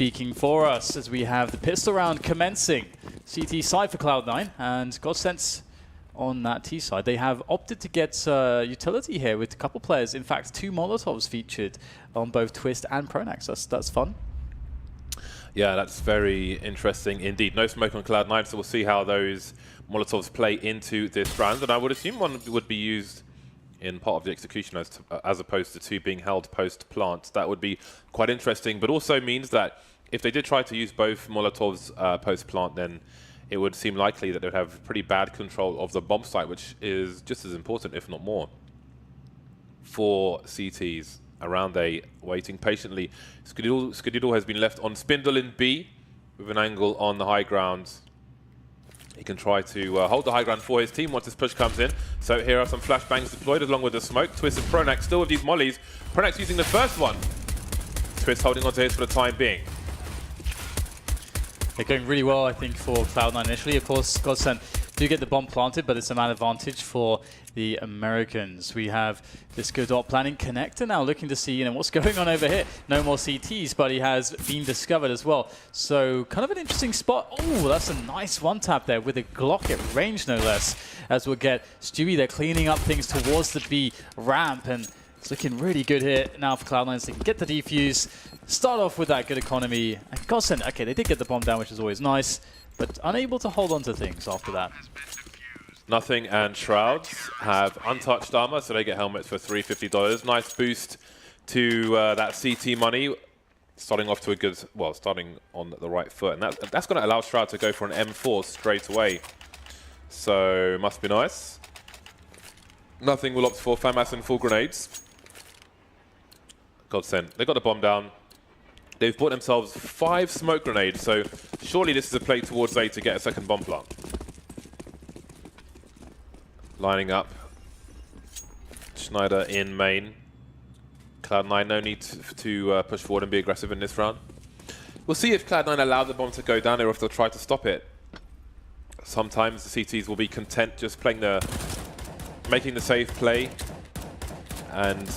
speaking for us as we have the pistol round commencing. CT side for Cloud9 and Godsent on that T side. They have opted to get utility here with a couple players. In fact, 2 Molotovs featured on both Twist and Pronax. That's fun. Yeah, that's very interesting indeed. No smoke on Cloud9, so we'll see how those Molotovs play into this round. And I would assume one would be used in part of the execution as opposed to 2 being held post-plant. That would be quite interesting, but also means that if they did try to use both Molotovs post-plant, then it would seem likely that they would have pretty bad control of the bomb site, which is just as important, if not more, for CTs around A, waiting patiently. Skudidul has been left on Spindle in B with an angle on the high ground. He can try to hold the high ground for his team once this push comes in. So here are some flashbangs deployed along with the smoke. Twist and Pronax still with these mollies. Pronax using the first one. Twist holding on to his for the time being. They're going really well, I think, for Cloud9 initially. Of course, Godsent do get the bomb planted, but it's a man advantage for the Americans. We have this good dot planning connector now looking to see what's going on over here. No more CTs, but he has been discovered as well. So kind of an interesting spot. Oh, that's a nice one tap there with a Glock at range, no less. As we'll get Stewie there cleaning up things towards the B ramp, and it's looking really good here now for Cloud9, so they can get the defuse, start off with that good economy. And Godsent, okay, they did get the bomb down, which is always nice, but unable to hold on to things after that. Nothing and Shrouds have untouched armor, so they get helmets for $350. Nice boost to that CT money. Starting off to a good, well, starting on the right foot. And that's going to allow Shroud to go for an M4 straight away. So, must be nice. Nothing will opt for FAMAS and full grenades. Godsent, they got the bomb down. They've bought themselves 5 smoke grenades, so surely this is a play towards A to get a second bomb plant. Lining up. Schneider in main. Cloud9, no need to push forward and be aggressive in this round. We'll see if Cloud9 allow the bomb to go down or if they'll try to stop it. Sometimes the CTs will be content just making the safe play and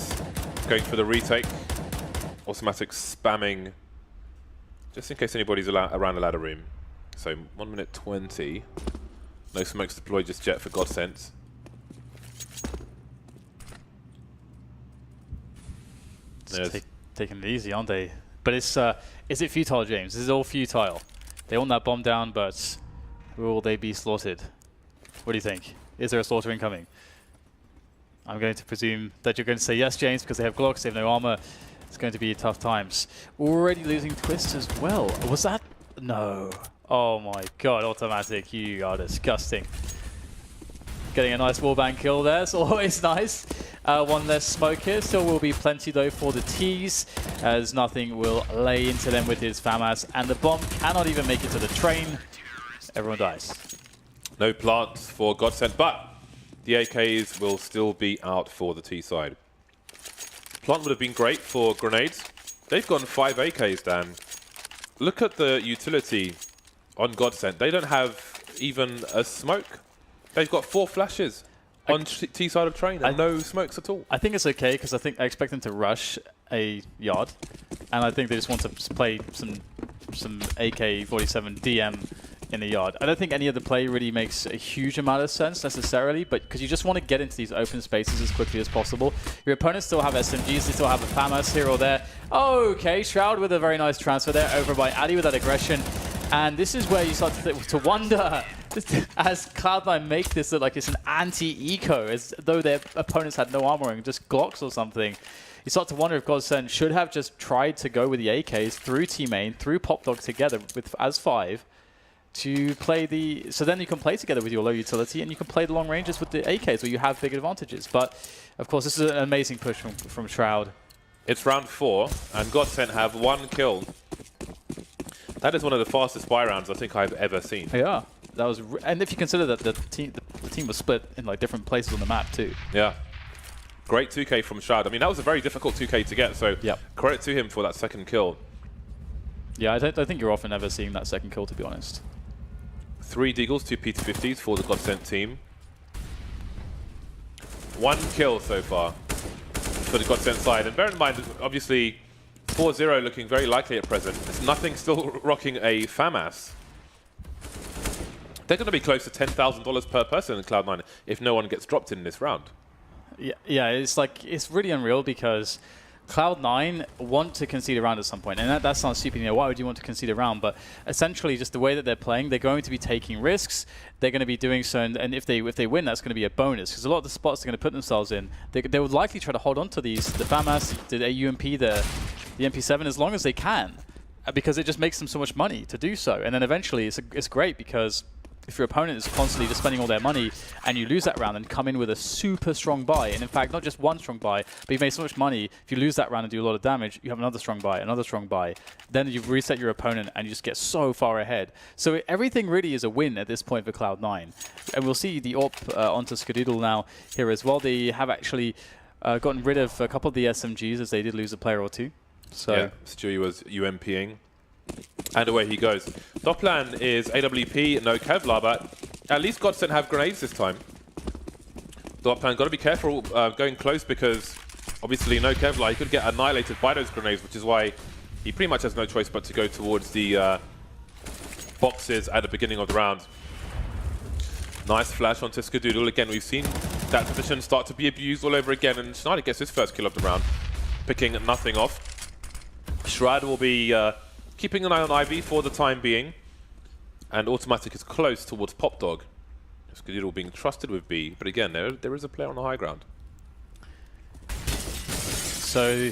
going for the retake. Automatic spamming, just in case anybody's around the ladder room. So 1 minute 20. No smokes deployed just yet for Godsent. Taking it easy, aren't they? But is it futile, James? This is all futile. They want that bomb down, but will they be slaughtered? What do you think? Is there a slaughter incoming? I'm going to presume that you're going to say yes, James, because they have Glocks, they have no armor. It's going to be tough times. Already losing Twist as well. Was that? No. Oh my god, automatic. You are disgusting. Getting a nice wallbang kill there. It's always nice. One less smoke here. Still will be plenty though for the T's, as nothing will lay into them with his FAMAS. And the bomb cannot even make it to the train. Everyone dies. No plants for Godsent, but the AKs will still be out for the T side. Plant would have been great for grenades. They've gone 5 AKs, Dan. Look at the utility on Godsent. They don't have even a smoke. They've got 4 flashes on T side of train and no smokes at all. I think it's okay because I expect them to rush a yard, and I think they just want to play some AK-47 DM in the yard. I don't think any of the play really makes a huge amount of sense necessarily, but because you just want to get into these open spaces as quickly as possible. Your opponents still have SMGs, they still have a FAMAS here or there. Okay, Shroud with a very nice transfer there over by Ali with that aggression. And this is where you start to wonder, as Cloud9 make this look like it's an anti-eco, as though their opponents had no armoring, just Glocks or something. You start to wonder if Godsent should have just tried to go with the AKs through T-Main, through Popdog together as 5 to play the... So then you can play together with your low utility and you can play the long ranges with the AKs where you have big advantages. But, of course, this is an amazing push from Shroud. It's round 4 and Godsent have 1 kill. That is one of the fastest spy rounds I think I've ever seen. Yeah, that was, and if you consider that the team was split in like different places on the map too. Yeah, great 2K from Shroud. I mean, that was a very difficult 2K to get. So yep. Credit to him for that second kill. Yeah, I don't think you're often ever seeing that second kill, to be honest. 3 Deagles, 2 P250s for the Godsent team. 1 kill so far for the Godsent side. And bear in mind, obviously, 4-0 looking very likely at present. There's nothing still rocking a FAMAS. They're going to be close to $10,000 per person in Cloud9 if no one gets dropped in this round. Yeah, it's really unreal because Cloud9 want to concede a round at some point, and that sounds stupid. You know, why would you want to concede a round? But essentially, just the way that they're playing, they're going to be taking risks. They're going to be doing so, and if they win, that's going to be a bonus because a lot of the spots they're going to put themselves in, they would likely try to hold on to the FAMAS, the UMP, the MP7 as long as they can, because it just makes them so much money to do so. And then eventually, it's great because if your opponent is constantly just spending all their money and you lose that round and come in with a super strong buy, and in fact, not just one strong buy, but you've made so much money, if you lose that round and do a lot of damage, you have another strong buy, then you've reset your opponent and you just get so far ahead. So everything really is a win at this point for Cloud9. And we'll see the AWP onto Skadoodle now here as well. They have actually gotten rid of a couple of the SMGs as they did lose a player or two. So yeah, Stewie was UMPing. And away he goes. Top plan is AWP, no Kevlar, but at least Godsent have grenades this time. Top plan, got to be careful going close because obviously no Kevlar. He could get annihilated by those grenades, which is why he pretty much has no choice but to go towards the boxes at the beginning of the round. Nice flash onto Skadoodle. Again, we've seen that position start to be abused all over again, and Schneider gets his first kill of the round, picking nothing off. Shroud will be keeping an eye on Ivy for the time being, and Automatic is close towards Pop Dog. Skadoodle being trusted with B, but again, there is a player on the high ground. So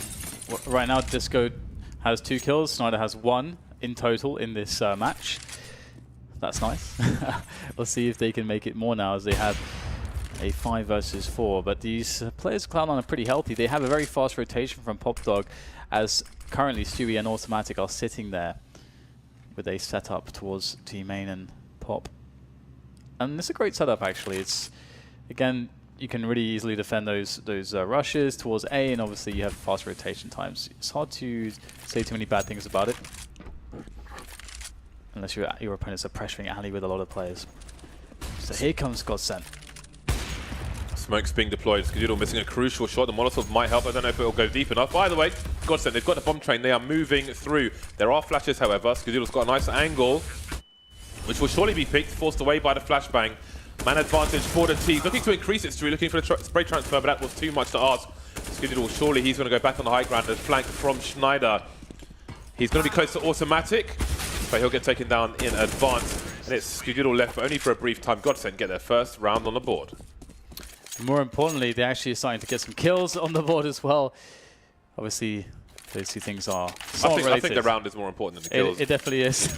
right now, Disco has 2 kills, Snyder has 1 in total in this match. That's nice. We'll see if they can make it more now as they have a 5 versus 4. But these players of Cloud9 are pretty healthy. They have a very fast rotation from Pop Dog, as currently Stewie and Automatic are sitting there with a setup towards T main and Pop. And it's a great setup actually. It's, again, you can really easily defend those rushes towards A, and obviously you have fast rotation times. It's hard to say too many bad things about it, unless your opponents are pressuring alley with a lot of players. So here comes Godsent. Smoke's being deployed. Skadoodle missing a crucial shot. The Molotov might help. I don't know if it will go deep enough. By the way, Godsent, they've got the bomb train. They are moving through. There are flashes, however. Skadoodle's got a nice angle, which will surely be picked, forced away by the flashbang. Man advantage for the team. Looking to increase its 3, looking for the spray transfer, but that was too much to ask. Skadoodle, surely he's going to go back on the high ground and flank from Schneider. He's going to be close to Automatic, but he'll get taken down in advance. And it's Skadoodle left, but only for a brief time. Godsent get their first round on the board. More importantly, they're actually starting to get some kills on the board as well. Obviously, those two things are somewhat related. I think the round is more important than the kills. It definitely is.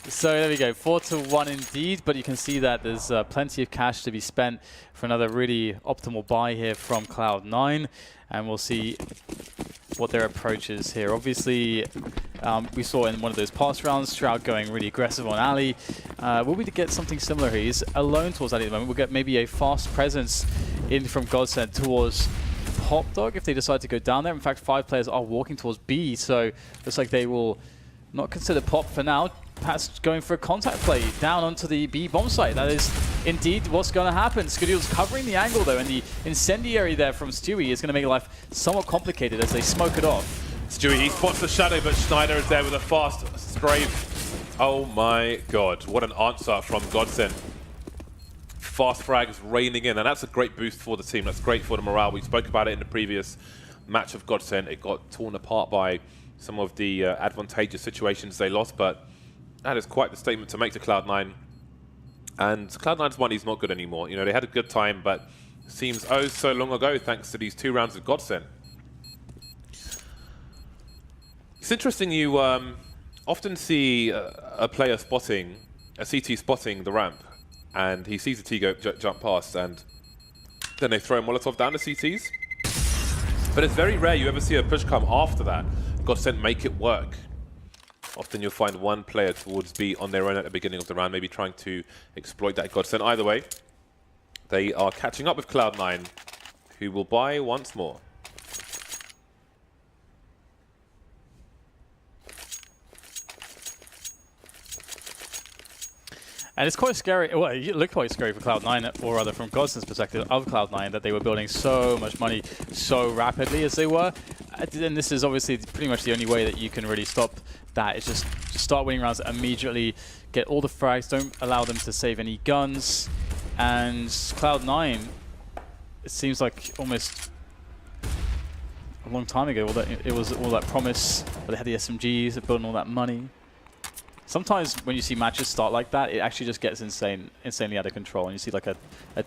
So there we go, 4-1 indeed, but you can see that there's plenty of cash to be spent for another really optimal buy here from Cloud9, and we'll see what their approach is here. Obviously, we saw in one of those past rounds, Shroud going really aggressive on Ali. Will we get something similar here? He's alone towards Ali at the moment. We'll get maybe a fast presence in from Godsent towards Pop Dog if they decide to go down there. In fact, 5 players are walking towards B, so looks like they will not consider Pop for now. Perhaps going for a contact play down onto the B bomb site. That is indeed what's going to happen. Skadoodle's covering the angle though, and the incendiary there from Stewie is going to make life somewhat complicated as they smoke it off. Stewie, he spots the shadow, but Schneider is there with a fast strafe. Oh my god, what an answer from Godsent. Fast frags raining in, and that's a great boost for the team. That's great for the morale. We spoke about it in the previous match of Godsent. It got torn apart by some of the advantageous situations they lost, but that is quite the statement to make to Cloud9. And Cloud9's money's not good anymore. You know, they had a good time, but seems oh so long ago thanks to these 2 rounds of Godsent. It's interesting, you often see a player spotting, a CT spotting the ramp, and he sees the T go jump past, and then they throw a Molotov down the CTs. But it's very rare you ever see a push come after that. Godsent make it work. Often you'll find one player towards B on their own at the beginning of the round, maybe trying to exploit that Godsent. Either way, they are catching up with Cloud9, who will buy once more. And it's quite scary. Well, it looked quite scary for Cloud9, or rather from Godsent's perspective of Cloud9, that they were building so much money so rapidly as they were. And this is obviously pretty much the only way that you can really stop that. Is just start winning rounds immediately, get all the frags, don't allow them to save any guns. And Cloud9, it seems like almost a long time ago, it was all that promise, but they had the SMGs, they're building all that money. Sometimes when you see matches start like that, it actually just gets insanely out of control, and you see like a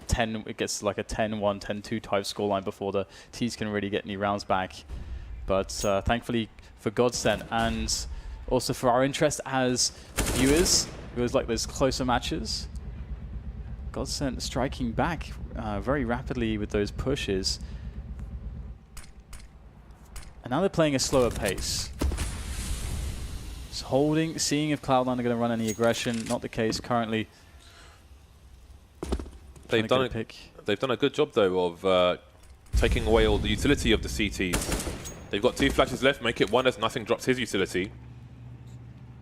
10, it gets like a 10-1, 10-2 type scoreline before the T's can really get any rounds back. But thankfully for Godsent, and also for our interest as viewers, it was like those closer matches. Godsent striking back very rapidly with those pushes. And now they're playing a slower pace. Just holding, seeing if Cloud9 are going to run any aggression. Not the case currently. They've done a good job though of taking away all the utility of the CTs. They've got 2 flashes left, make it 1 as nothing drops his utility.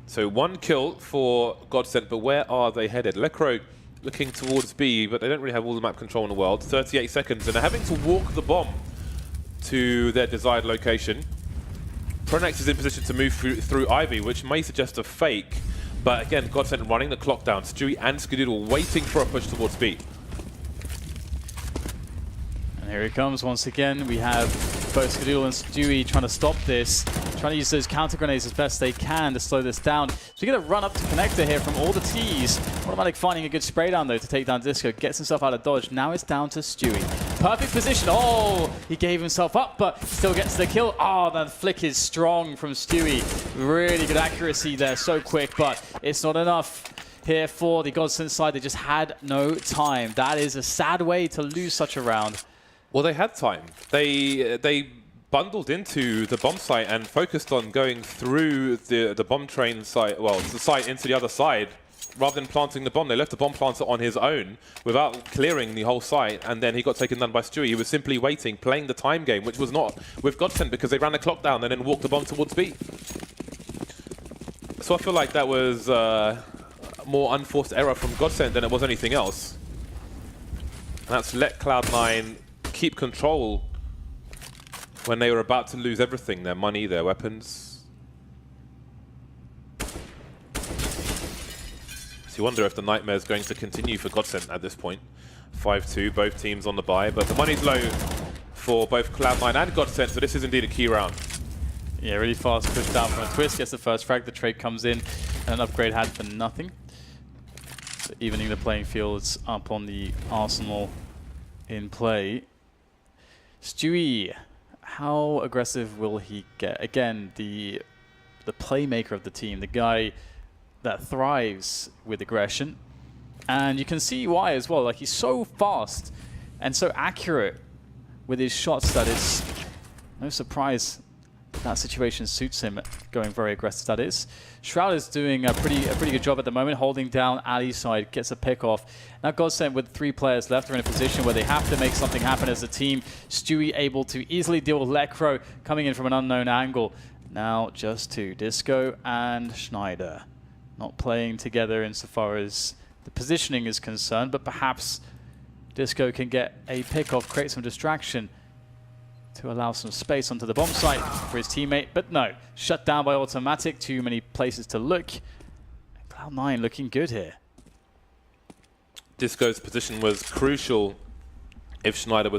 So 1 kill for Godsent, but where are they headed? Lecro looking towards B, but they don't really have all the map control in the world. 38 seconds, and they're having to walk the bomb to their desired location. Pronex is in position to move through Ivy, which may suggest a fake, but again, Godsent running the clock down. Stewie and Skadoodle waiting for a push towards B. And here it comes once again. We have both Skadoodle and Stewie trying to stop this, trying to use those counter grenades as best they can to slow this down. So we get a run up to connector here from all the T's. Automatic finding a good spray down though to take down Disco, gets himself out of dodge. Now it's down to Stewie. Perfect position. Oh, he gave himself up, but still gets the kill. Oh, that flick is strong from Stewie. Really good accuracy there, so quick, but it's not enough here for the Godsent side. They just had no time. That is a sad way to lose such a round. Well, they had time. They bundled into the bomb site and focused on going through the bomb train site, well, the site into the other side, rather than planting the bomb. They left the bomb planter on his own without clearing the whole site, and then he got taken down by Stewie. He was simply waiting, playing the time game, which was not with Godsent because they ran the clock down and then walked the bomb towards B. So I feel like that was more unforced error from Godsent than it was anything else. And that's let Cloud9 keep control when they were about to lose everything, their money, their weapons. So you wonder if the nightmare is going to continue for Godsent at this point. 5-2, both teams on the bye, but the money's low for both Cloud9 and Godsent, so this is indeed a key round. Yeah, really fast push down from a twist, gets the first frag, the trade comes in, and an upgrade had for nothing. So evening the playing fields up on the Arsenal in play. Stewie, how aggressive will he get? Again, the playmaker of the team, the guy that thrives with aggression. And you can see why as well. Like, he's so fast and so accurate with his shots that it's no surprise that situation suits him, going very aggressive, that is. Shroud is doing a pretty good job at the moment, holding down Ali's side, gets a pick off. Now Godsent with 3 players left are in a position where they have to make something happen as a team. Stewie able to easily deal with Lecro coming in from an unknown angle. Now just 2, Disco and Schneider. Not playing together insofar as the positioning is concerned, but perhaps Disco can get a pick off, create some distraction to allow some space onto the bomb site for his teammate, but no, shut down by automatic. Too many places to look. Cloud9 looking good here. Disco's position was crucial if Schneider were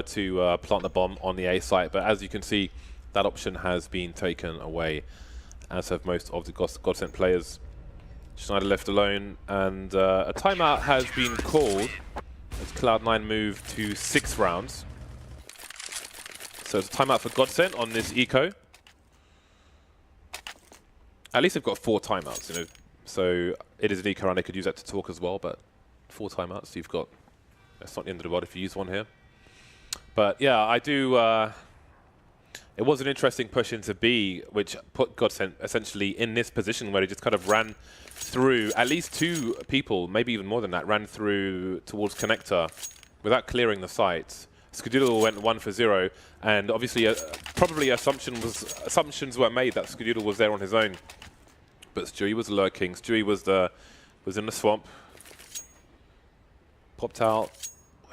to plant the bomb on the A site, but as you can see, that option has been taken away, as have most of the Godsent players. Schneider left alone, and a timeout has been called as Cloud9 move to 6 rounds. So it's a timeout for Godsent on this eco. At least they've got 4 timeouts, you know. So it is an eco and they could use that to talk as well, but 4 timeouts, you've got, that's not the end of the world if you use one here. But yeah, I do, it was an interesting push into B, which put Godsent essentially in this position where he just kind of ran through, at least 2 people, maybe even more than that, ran through towards connector without clearing the site. Skadoodle went 1 for 0, and obviously probably assumptions were made that Skadoodle was there on his own. But Stewie was lurking. Stewie was the was in the swamp. Popped out.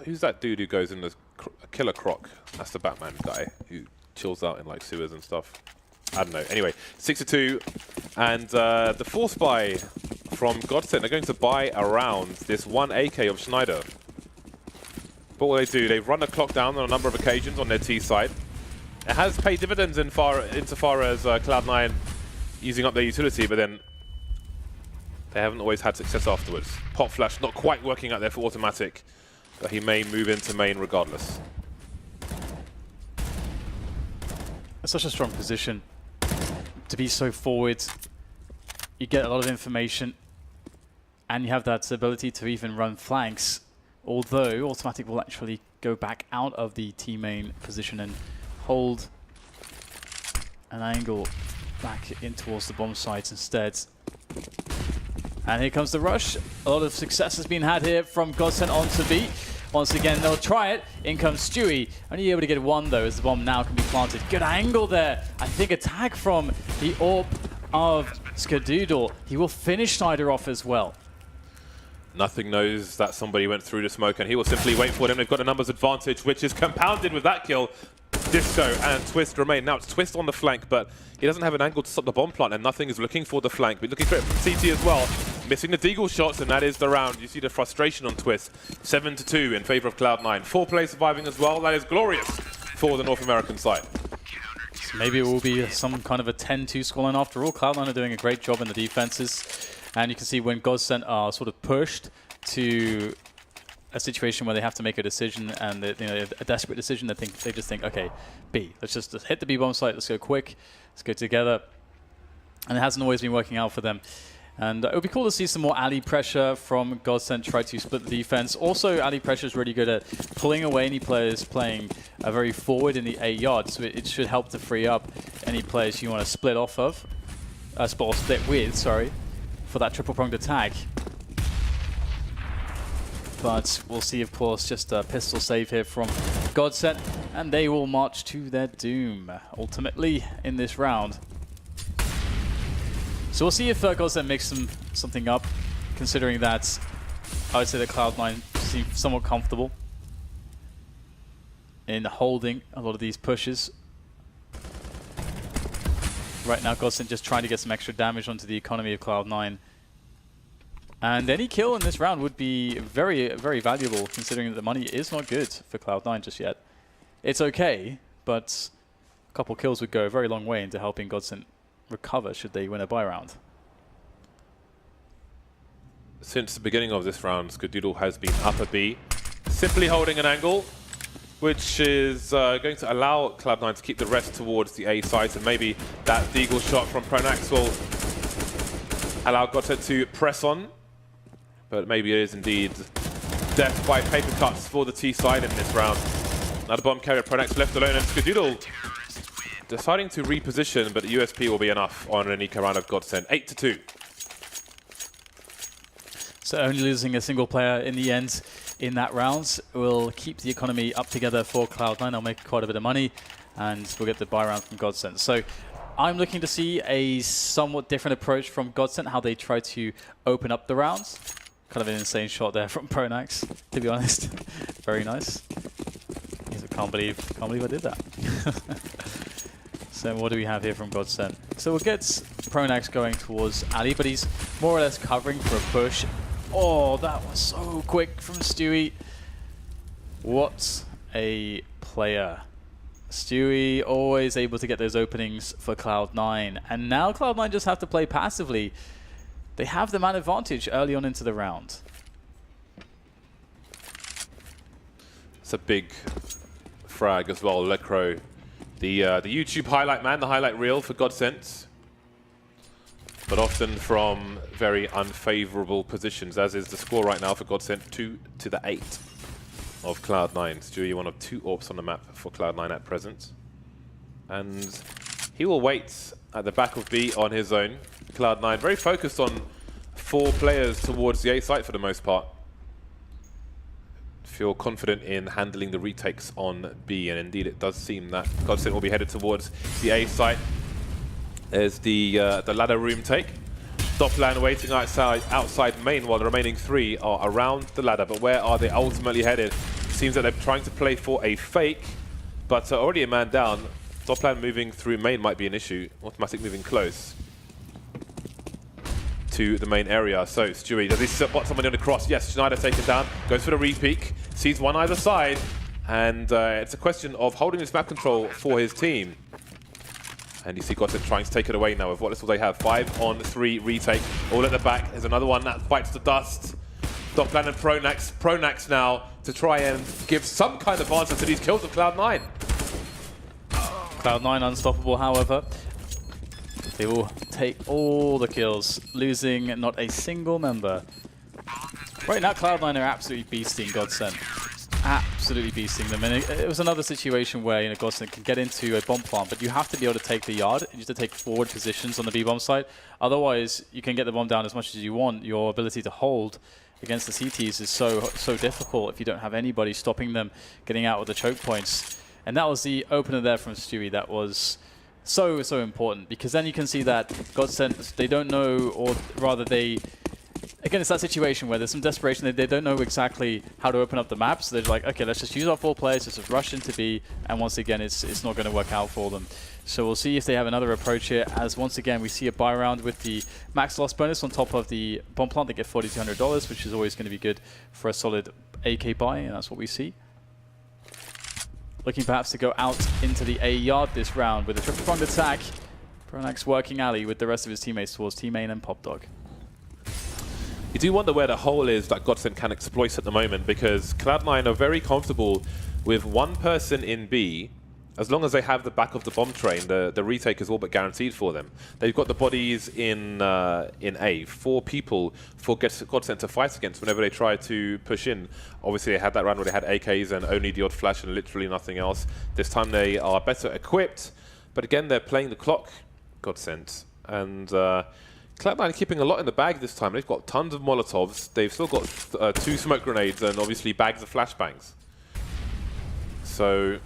Who's that dude who goes in the Killer Croc? That's the Batman guy who chills out in like sewers and stuff. I don't know. Anyway, 6-2. And the force buy from Godsent, they're going to buy around this 1 AK of Schneider. But what they do, they've run the clock down on a number of occasions on their T side. It has paid dividends insofar as Cloud9 using up their utility, but then they haven't always had success afterwards. Pop Flash not quite working out there for Automatic, but he may move into main regardless. It's such a strong position to be so forward. You get a lot of information, and you have that ability to even run flanks. Although Automatic will actually go back out of the T main position and hold an angle back in towards the bomb sites instead. And here comes the rush. A lot of success has been had here from Godsent onto B. Once again, they'll try it. In comes Stewie. Only able to get one, though, as the bomb now can be planted. Good angle there. I think a tag from the AWP of Skadoodle. He will finish Schneider off as well. Nothing knows that somebody went through the smoke, and he will simply wait for them. They've got a numbers advantage, which is compounded with that kill. Disco and Twist remain. Now it's Twist on the flank, but he doesn't have an angle to stop the bomb plant, and Nothing is looking for the flank. But looking for it from CT as well. Missing the Deagle shots, and that is the round. You see the frustration on Twist. 7-2 in favor of Cloud9. 4 players surviving as well. That is glorious for the North American side. So maybe it will be some kind of a 10-2 scoreline after all. Cloud9 are doing a great job in the defenses. And you can see when Godsent are sort of pushed to a situation where they have to make a decision, and a desperate decision, they just think, okay, B, let's just hit the B bomb site, let's go quick, let's go together. And it hasn't always been working out for them. And it would be cool to see some more alley pressure from Godsent try to split the defense. Also, alley pressure is really good at pulling away any players playing very forward in the 8 yards, so it should help to free up any players you want to split off of, or split with, sorry, for that triple-pronged attack. But we'll see, of course, just a pistol save here from Godsent, and they will march to their doom, ultimately, in this round. So we'll see if Godsent makes something up, considering that I would say that Cloud9 seem somewhat comfortable in holding a lot of these pushes. Right now, Godsent just trying to get some extra damage onto the economy of Cloud9. And any kill in this round would be very, very valuable, considering that the money is not good for Cloud9 just yet. It's okay, but a couple kills would go a very long way into helping Godsent recover should they win a buy round. Since the beginning of this round, Skadoodle has been upper B, simply holding an angle, which is going to allow Cloud9 to keep the rest towards the A side, and maybe that Deagle shot from Pronax will allow Godsent to press on. But maybe it is indeed death by paper cuts for the T side in this round. Another bomb carrier, Pronax left alone, and Skadoodle deciding to reposition, but the USP will be enough on an eco round of Godsent. 8-2. So only losing a single player in the end in that round will keep the economy up together for Cloud9. They'll make quite a bit of money, and we'll get the buy round from Godsent. So I'm looking to see a somewhat different approach from Godsent, how they try to open up the rounds. Kind of an insane shot there from Pronax, to be honest. Very nice. I can't believe I did that. So what do we have here from Godsent? So we'll get Pronax going towards Ali, but he's more or less covering for a push. Oh, that was so quick from Stewie. What a player. Stewie always able to get those openings for Cloud9. And now Cloud9 just have to play passively. They have the man advantage early on into the round. It's a big frag as well, Lecro. The YouTube highlight man, the highlight reel for Godsent. But often from very unfavorable positions, as is the score right now for Godsent, 2-8 of Cloud9. Stewie, one of 2 AWPs on the map for Cloud9 at present. And he will wait at the back of B on his own. Cloud9 very focused on 4 players towards the A site for the most part. Feel confident in handling the retakes on B, and indeed it does seem that Godsent will be headed towards the A site. There's the ladder room take. Doppler waiting outside main while the remaining 3 are around the ladder. But where are they ultimately headed? Seems that they're trying to play for a fake, but already a man down. Doppler moving through main might be an issue. Automatic moving close to the main area. So Stewie, does he spot somebody on the cross? Yes, Schneider taken down, goes for the repeak, sees one either side, and it's a question of holding this map control for his team. And you see Godsent trying to take it away now with what little they have. 5-on-3 retake, all at the back. There's another one that bites the dust. Doppler and Pronax now to try and give some kind of answer to these kills of Cloud9. Cloud9 unstoppable, however. They will take all the kills, losing not a single member. Right now, Cloud9 are absolutely beasting Godsent. Absolutely beasting them. And it was another situation where, you know, Godsent can get into a bomb plant, but you have to be able to take the yard. You have to take forward positions on the B-bomb site. Otherwise, you can get the bomb down as much as you want. Your ability to hold against the CTs is so difficult if you don't have anybody stopping them getting out with the choke points. And that was the opener there from Stewie. That was so important, because then you can see that Godsent, they don't know, or rather they, again, it's that situation where there's some desperation. They don't know exactly how to open up the map, so they're like, okay, let's just use our 4 players, let's just rush into B, and once again, it's not going to work out for them. So we'll see if they have another approach here, as once again, we see a buy round with the max loss bonus on top of the bomb plant. They get $4,200, which is always going to be good for a solid AK buy, and that's what we see. Looking perhaps to go out into the A yard this round with a triple-pronged attack. Pronax working alley with the rest of his teammates towards T-Main and Pop Dog. You do wonder where the hole is that Godsent can exploit at the moment, because Cloud9 are very comfortable with one person in B. As long as they have the back of the bomb train, the retake is all but guaranteed for them. They've got the bodies in A. 4 people for Godsent to fight against whenever they try to push in. Obviously, they had that round where they had AKs and only the odd flash and literally nothing else. This time they are better equipped, but again, they're playing the clock, Godsent. And Cloud9 keeping a lot in the bag this time. They've got tons of Molotovs. They've still got 2 smoke grenades and obviously bags of flashbangs. So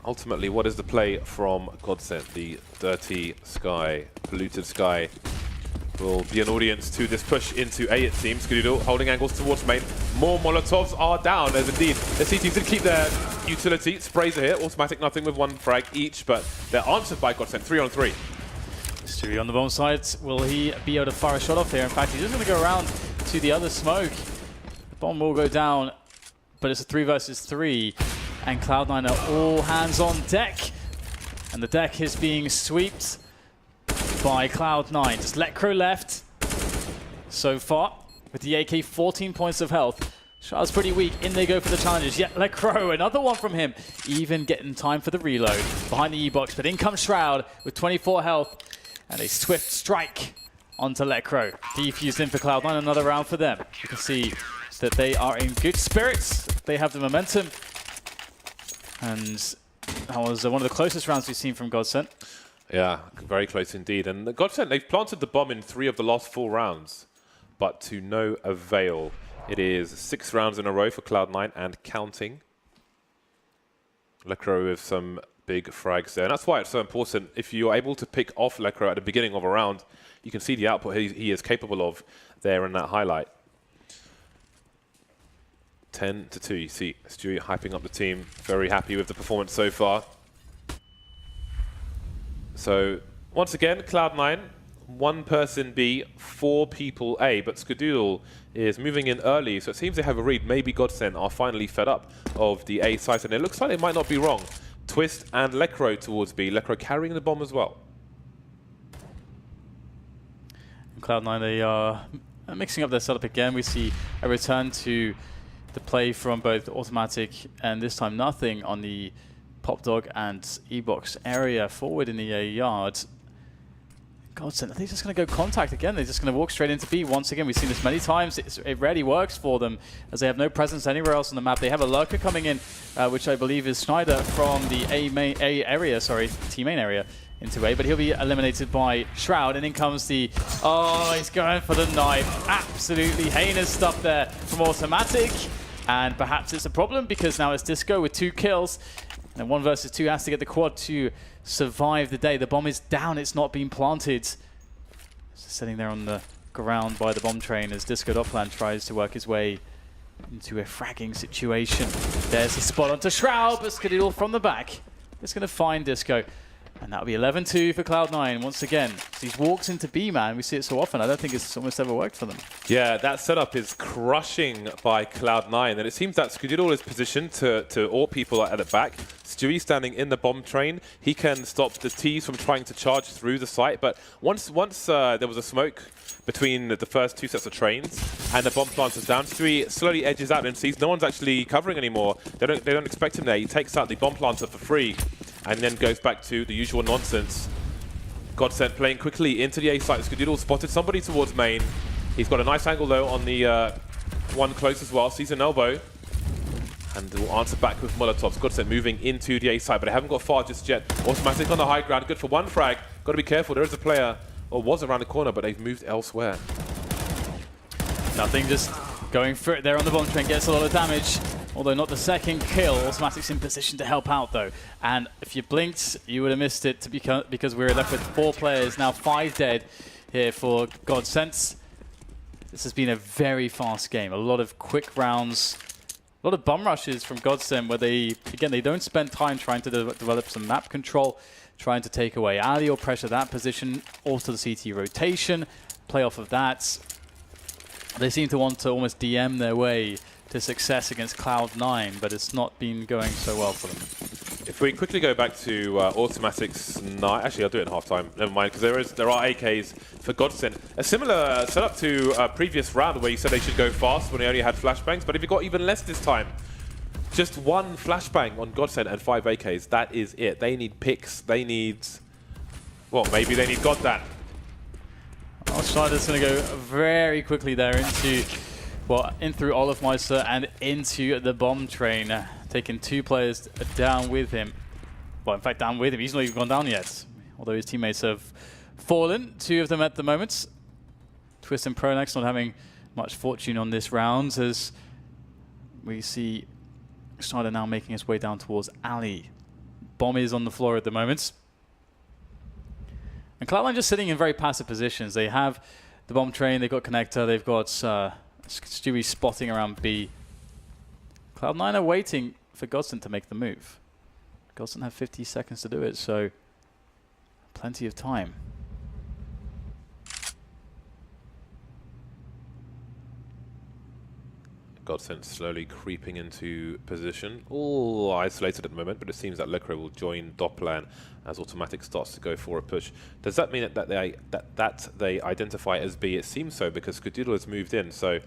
ultimately, what is the play from Godsent? The dirty sky, polluted sky will be an audience to this push into A, it seems. Skududo holding angles towards main. More Molotovs are down, as indeed the CTs did keep their utility. Sprays are here, automatic nothing with 1 frag each, but they're answered by Godsent, 3-on-3. Stewie on the bomb site. Will he be able to fire a shot off here? In fact, he's just going to go around to the other smoke. The bomb will go down, but it's a 3 versus 3. And Cloud9 are all hands on deck. And the deck is being swept by Cloud9. Just Lecro left so far with the AK, 14 points of health. Shard's pretty weak. In they go for the challenges. Yet Lecro, another one from him. Even getting time for the reload behind the E-box. But in comes Shroud with 24 health. And a swift strike onto Lecro. Defused in for Cloud9. Another round for them. You can see that they are in good spirits. They have the momentum. And that was one of the closest rounds we've seen from Godsent. Yeah, very close indeed. And Godsent, they've planted the bomb in 3 of the last 4 rounds, but to no avail. It is 6 rounds in a row for Cloud9 and counting. Lecro with some big frags there. And that's why it's so important. If you're able to pick off Lecro at the beginning of a round, you can see the output he is capable of there in that highlight. 10-2. You see Stewie hyping up the team. Very happy with the performance so far. So once again, Cloud9, 1 person B, 4 people A, but Skadoodle is moving in early, so it seems they have a read. Maybe Godsent are finally fed up of the A site, and it looks like they might not be wrong. Twist and Lecro towards B. Lecro carrying the bomb as well. Cloud9, they are mixing up their setup again. We see a return to the play from both automatic and this time nothing on the Pop Dog and E-box area forward in the A yard. Godsent, I think just going to go contact again. They're just going to walk straight into B once again. We've seen this many times. It rarely works for them as they have no presence anywhere else on the map. They have a lurker coming in, which I believe is Schneider from the T-main area into A, but he'll be eliminated by Shroud, and in comes the, oh, he's going for the knife. Absolutely heinous stuff there from automatic. And perhaps it's a problem because now it's Disco with 2 kills. And 1 versus 2 has to get the quad to survive the day. The bomb is down. It's not been planted. It's sitting there on the around by the bomb train as Disco.Plan tries to work his way into a fragging situation. There's a spot onto Shroud, but Skadidel from the back is going to find Disco. And that'll be 11-2 for Cloud9 once again. He walks into B, man. We see it so often. I don't think it's almost ever worked for them. Yeah, that setup is crushing by Cloud9. And it seems that Skadidel is positioned to AWP people at the back. Stewie standing in the bomb train. He can stop the T's from trying to charge through the site. But once there was a smoke between the first two sets of trains and the bomb plant is down, Stewie slowly edges out and sees no one's actually covering anymore. They don't expect him there. He takes out the bomb planter for free and then goes back to the usual nonsense. Godsent playing quickly into the A site. Skadidel spotted somebody towards main. He's got a nice angle though on the one close as well. Sees an elbow and will answer back with Molotovs. Godsent moving into the A site, but they haven't got far just yet. Automatic on the high ground, good for one frag. Got to be careful, there is a player, or was around the corner, but they've moved elsewhere. Nothing, just going for it there on the bomb train, gets a lot of damage. Although not the second kill. Automatic's in position to help out though. And if you blinked, you would have missed it because we're left with 4 players, now 5 dead here for Godsent. This has been a very fast game. A lot of quick rounds, a lot of bum rushes from Godsent where they don't spend time trying to develop some map control, trying to take away Ali or pressure that position, also the CT rotation, play off of that. They seem to want to almost DM their way to success against Cloud9, but it's not been going so well for them. If we quickly go back to Automatic's night, actually I'll do it in half-time, never mind, because there are AKs for Godsent. A similar setup to a previous round where you said they should go fast when they only had flashbangs, but if you got even less this time, just 1 flashbang on Godsent and 5 AKs, that is it. They need picks, they need, well, maybe they need Godsent. Oh, Schneider's going to go very quickly there into, well, in through Olafmeister and into the bomb train, taking 2 players down with him. Well, in fact, down with him. He's not even gone down yet, although his teammates have fallen. 2 of them at the moment. Twist and Pronax not having much fortune on this round as we see Schneider now making his way down towards Ali. Bomb is on the floor at the moment. And Cloud9 just sitting in very passive positions. They have the bomb train, they've got connector, they've got Stewie spotting around B. Cloud9 are waiting for Godsent to make the move. Godsent have 50 seconds to do it, so plenty of time. Godsent slowly creeping into position. All isolated at the moment, but it seems that Lecro will join Dopplan as Automatic starts to go for a push. Does that mean that they identify as B? It seems so because Skadidel has moved in. So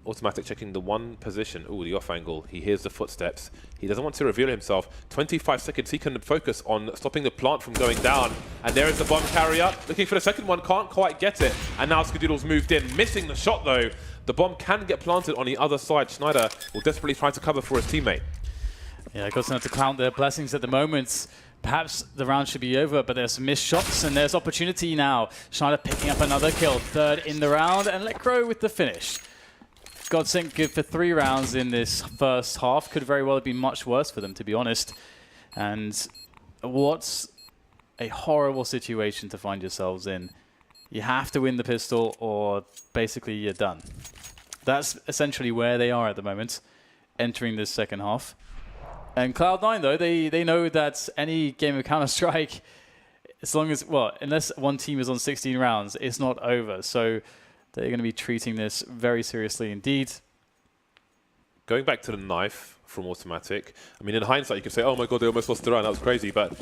Automatic checking the one position. Ooh, the off angle. He hears the footsteps. He doesn't want to reveal himself. 25 seconds. He can focus on stopping the plant from going down. And there is the bomb carrier. Looking for the second one. Can't quite get it. And now Skadidel's moved in. Missing the shot though. The bomb can get planted on the other side. Schneider will desperately try to cover for his teammate. Yeah, Godsent have to count their blessings at the moment. Perhaps the round should be over, but there's some missed shots and there's opportunity now. Schneider picking up another kill. 3rd in the round and Lecro with the finish. Godsent good for 3 rounds in this first half. Could very well have been much worse for them, to be honest. And what's a horrible situation to find yourselves in. You have to win the pistol or basically you're done. That's essentially where they are at the moment, entering this second half. And Cloud9, though, they know that any game of Counter-Strike, as long as, well, unless one team is on 16 rounds, it's not over. So they're going to be treating this very seriously indeed. Going back to the knife from Automatic, I mean, in hindsight, you could say, oh my god, they almost lost the round, that was crazy. But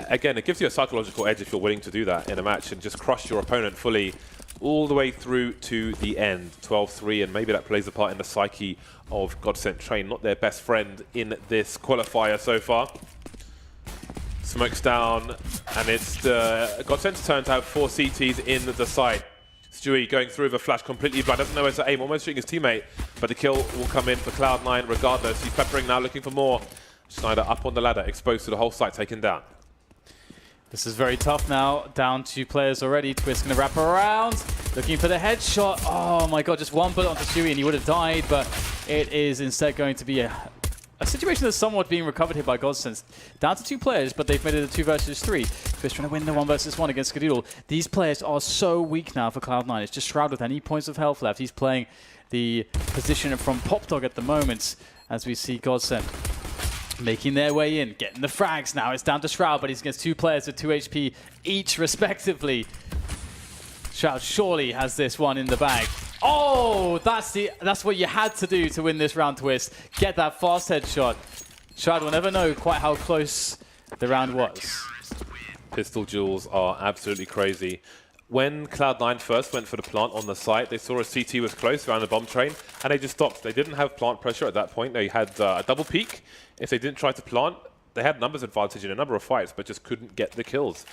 again, it gives you a psychological edge if you're willing to do that in a match and just crush your opponent fully all the way through to the end. 12-3, and maybe that plays a part in the psyche of Godsent Train, not their best friend in this qualifier so far. Smokes down, and it's Godsent's turn to have 4 CTs in the side. Stewie going through with a flash, completely blind, doesn't know where to aim, almost shooting his teammate, but the kill will come in for Cloud9 regardless. He's peppering now, looking for more. Schneider up on the ladder, exposed to the whole site, taken down. This is very tough now, down 2 players already. Twist going to wrap around, looking for the headshot. Oh my god, just 1 bullet onto Stewie and he would have died, but it is instead going to be a A situation that's somewhat being recovered here by Godsent. Down to 2 players, but they've made it a 2 versus 3. Twist trying to win the 1 versus 1 against Skadoodle. These players are so weak now for Cloud9. It's just Shroud with any points of health left. He's playing the position from Popdog at the moment, as we see Godsent making their way in, getting the frags now. It's down to Shroud, but he's against 2 players with 2 HP each, respectively. Shroud surely has this one in the bag. Oh, that's what you had to do to win this round, Twist. Get that fast headshot. Shroud will never know quite how close the round was. Pistol duels are absolutely crazy. When Cloud9 first went for the plant on the site, they saw a CT was close around the bomb train, and they just stopped. They didn't have plant pressure at that point. They had a double peak. If they didn't try to plant, they had numbers advantage in a number of fights, but just couldn't get the kills.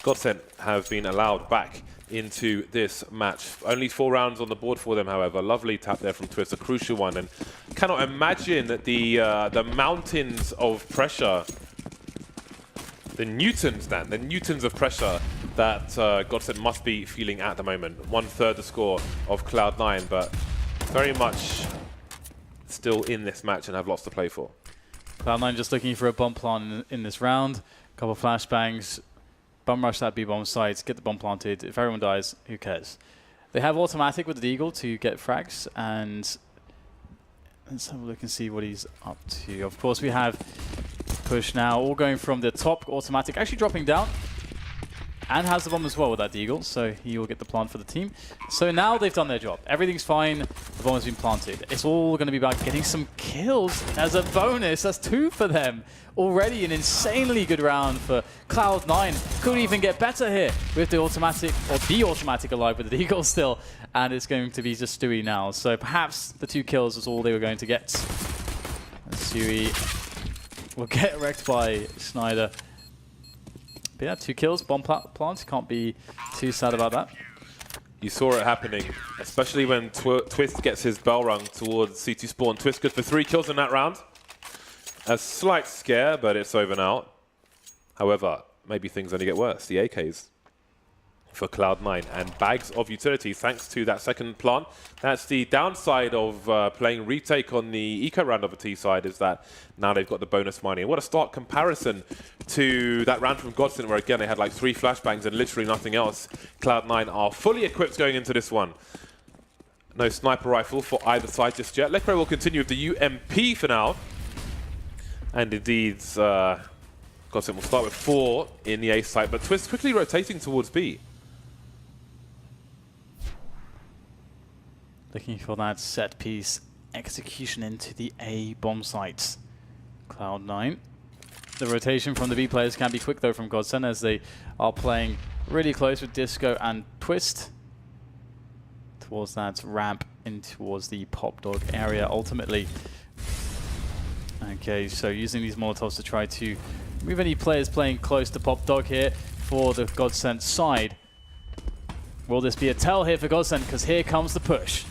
Godsent have been allowed back into this match. Only 4 rounds on the board for them, however. Lovely tap there from Twist, a crucial one, and cannot imagine the mountains of pressure, the newtons of pressure that Godsent must be feeling at the moment. 1/3 the score of Cloud9, but very much still in this match and have lots to play for. Cloud9 just looking for a bomb plant in this round. A couple of flashbangs. Bum rush that B-bomb site, get the bomb planted. If everyone dies, who cares? They have automatic with the Deagle to get frags, and let's have a look and see what he's up to. Of course, we have push now, all going from the top, automatic, actually dropping down, and has the bomb as well with that Deagle, so he will get the plant for the team. So now they've done their job. Everything's fine. The bomb has been planted. It's all going to be about getting some kills as a bonus. That's 2 for them. Already an insanely good round for Cloud9. Could even get better here with the automatic, or the automatic alive with the Deagle still. And it's going to be just Stewie now. So perhaps the 2 kills is all they were going to get. And Stewie will get wrecked by Schneider. But yeah, 2 kills, bomb plant. Can't be too sad about that. You saw it happening, especially when Twist gets his bell rung towards C2 spawn. Twist good for 3 kills in that round. A slight scare, but it's over now. However, maybe things only get worse. The AKs for Cloud9 and bags of utility thanks to that second plant. That's the downside of playing retake on the eco round of a T side, is that now they've got the bonus money. And what a stark comparison to that round from Godsent, where again they had like 3 flashbangs and literally nothing else. Cloud9 are fully equipped going into this one. No sniper rifle for either side just yet. Lecro will continue with the UMP for now. And indeed, Godsent will start with 4 in the A site, but Twist quickly rotating towards B. Looking for that set piece execution into the A bomb sites. Cloud9. The rotation from the B players can be quick though from Godsent, as they are playing really close with Disco and Twist towards that ramp in towards the Popdog area ultimately. Okay, so using these Molotovs to try to move any players playing close to Popdog here for the Godsent side. Will this be a tell here for Godsent? Because here comes the push.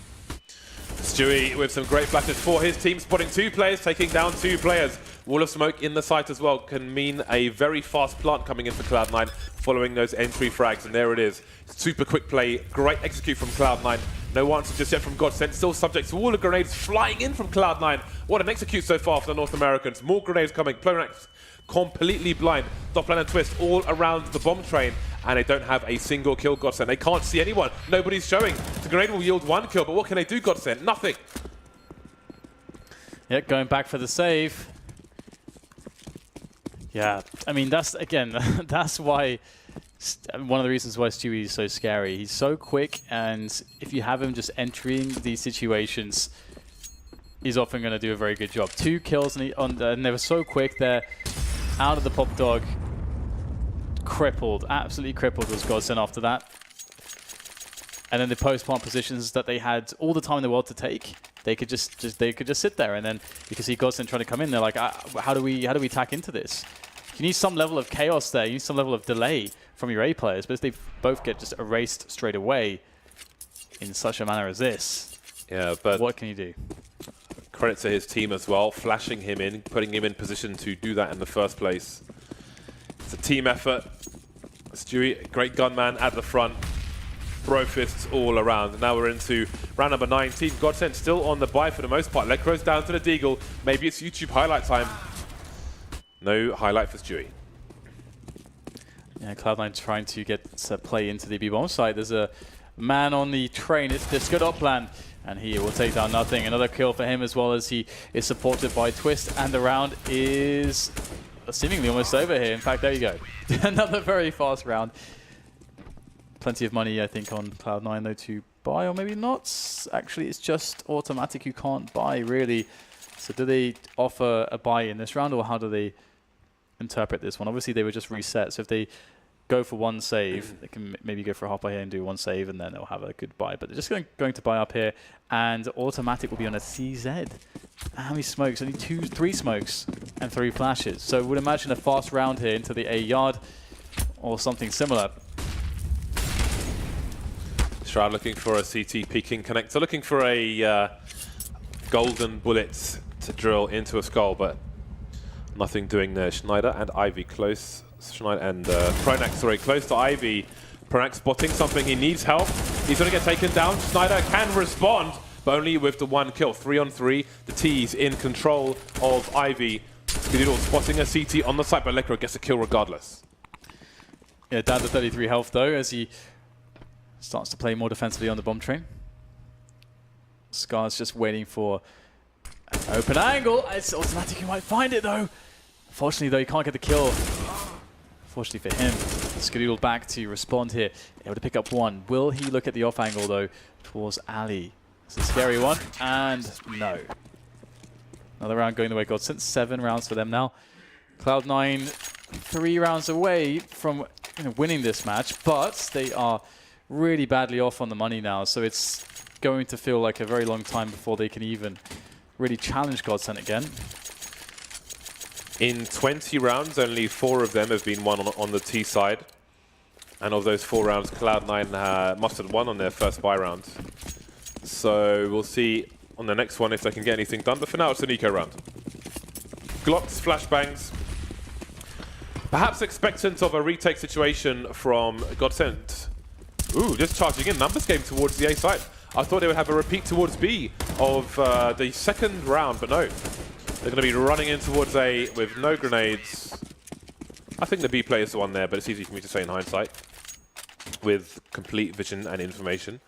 Stewie with some great flashes for his team, spotting 2 players, taking down 2 players. Wall of smoke in the site as well can mean a very fast plant coming in for Cloud9 following those entry frags, and there it is. Super quick play, great execute from Cloud9. No answer just yet from Godsent, still subject to all the grenades flying in from Cloud9. What an execute so far for the North Americans. More grenades coming, Plonax completely blind. Doppler and Twist all around the bomb train, and they don't have a single kill, Godsent. They can't see anyone, nobody's showing. The grenade will yield 1 kill, but what can they do, Godsent? Nothing. Yeah, going back for the save. Yeah, I mean, that's, again, that's why, one of the reasons why Stewie is so scary. He's so quick, and if you have him just entering these situations, he's often going to do a very good job. 2 kills, and they were so quick there, out of the Popdog. Crippled, absolutely crippled was Godsent after that. And then the post-plant positions that they had all the time in the world to take, they could just sit there, and then you can see Godsent trying to come in. They're like, how do we tack into this? You need some level of chaos there. You need some level of delay from your A players, but if they both get just erased straight away in such a manner as this, yeah, but what can you do? Credit to his team as well, flashing him in, putting him in position to do that in the first place. It's a team effort. Stewie, great gunman at the front. bro fists all around. Now we're into round number 19. Godsent still on the buy for the most part. Lecro's down to the Deagle. Maybe it's YouTube highlight time. No highlight for Stewie. Yeah, Cloud9 trying to get play into the B-bomb side. There's a man on the train. It's Disco Doplan, and he will take down nothing. Another kill for him, as well as he is supported by Twist, and the round is seemingly almost over here. In fact, there you go. Another very fast round. Plenty of money, I think, on Cloud9 though to buy, or maybe not. Actually, it's just automatic. You can't buy really. So do they offer a buy in this round, or how do they interpret this one? Obviously, they were just reset. So if they go for one save, they can maybe go for a hop here and do one save, and then they'll have a good buy. But they're just going to buy up here, and automatic will be on a CZ. How many smokes? Only 3 smokes and 3 flashes. So would imagine a fast round here into the A yard or something similar. Shroud looking for a CT peeking connector, looking for a golden bullet to drill into a skull, but nothing doing there. Schneider and Ivy close. Schneider and Pronax, sorry, close to Ivy. Pronax spotting something. He needs help. He's going to get taken down. Schneider can respond, but only with the 1 kill. 3 on 3. The T's in control of Ivy. Skididal spotting a CT on the side, but Lekro gets a kill regardless. Yeah, down to 33 health though, as he starts to play more defensively on the bomb train. Scar's just waiting for an open angle. It's automatic. He might find it though. Fortunately though, he can't get the kill. Fortunately for him, Skididal back to respond here. Able to pick up 1. Will he look at the off angle though towards Ali? It's a scary one, and no. Another round going the way of Godsent. 7 rounds for them now. Cloud9 3 rounds away from winning this match, but they are really badly off on the money now. So it's going to feel like a very long time before they can even really challenge Godsent again. In 20 rounds, only 4 of them have been won on the T side. And of those 4 rounds, Cloud9 must have won on their first buy round. So we'll see on the next one if they can get anything done. But for now, it's an eco round. Glocks, flashbangs. Perhaps expectant of a retake situation from Godsent. Ooh, just charging in. Numbers game towards the A side. I thought they would have a repeat towards B of the second round, but no. They're going to be running in towards A with no grenades. I think the B player is the one there, but it's easy for me to say in hindsight. With complete vision and information.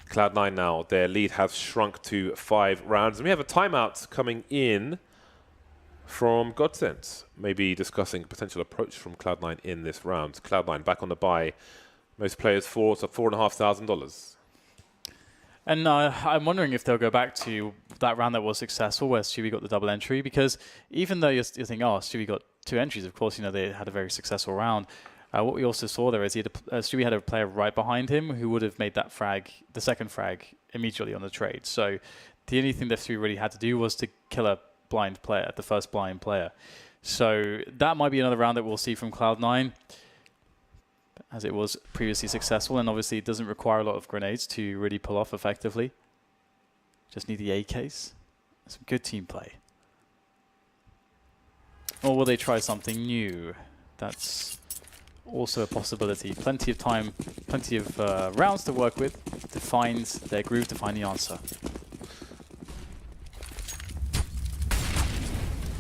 Cloud9 now, their lead has shrunk to 5 rounds. And we have a timeout coming in from Godsent. Maybe discussing a potential approach from Cloud9 in this round. Cloud9 back on the buy. Most players for $4,500. And I'm wondering if they'll go back to that round that was successful, where Stewie got the double entry, because even though you're thinking, oh, Stewie got 2 entries, of course, they had a very successful round. What we also saw there is Stewie had a player right behind him who would have made that frag, the second frag, immediately on the trade. So the only thing that Stewie really had to do was to kill a blind player, the first blind player. So that might be another round that we'll see from Cloud9, as it was previously successful, and obviously it doesn't require a lot of grenades to really pull off effectively. Just need the AKs. Some good team play. Or will they try something new? That's also a possibility. Plenty of time, plenty of rounds to work with to find their groove, to find the answer.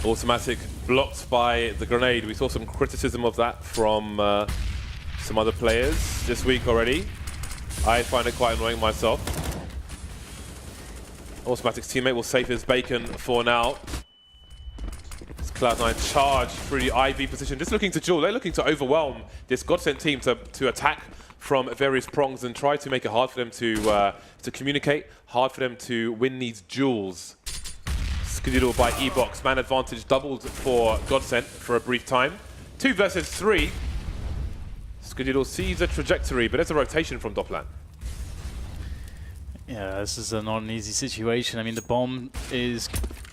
Automatic blocked by the grenade. We saw some criticism of that from some other players this week already. I find it quite annoying myself. Automatic's teammate will save his bacon for now. It's Cloud9 charge through the IV position, just looking to duel. They're looking to overwhelm this Godsent team to attack from various prongs and try to make it hard for them to communicate, hard for them to win these duels. Skididal by E-Box. Man advantage doubled for Godsent for a brief time. 2 versus 3. Skididal sees a trajectory, but there's a rotation from Doplan. Yeah, this is not an easy situation. I mean, the bomb is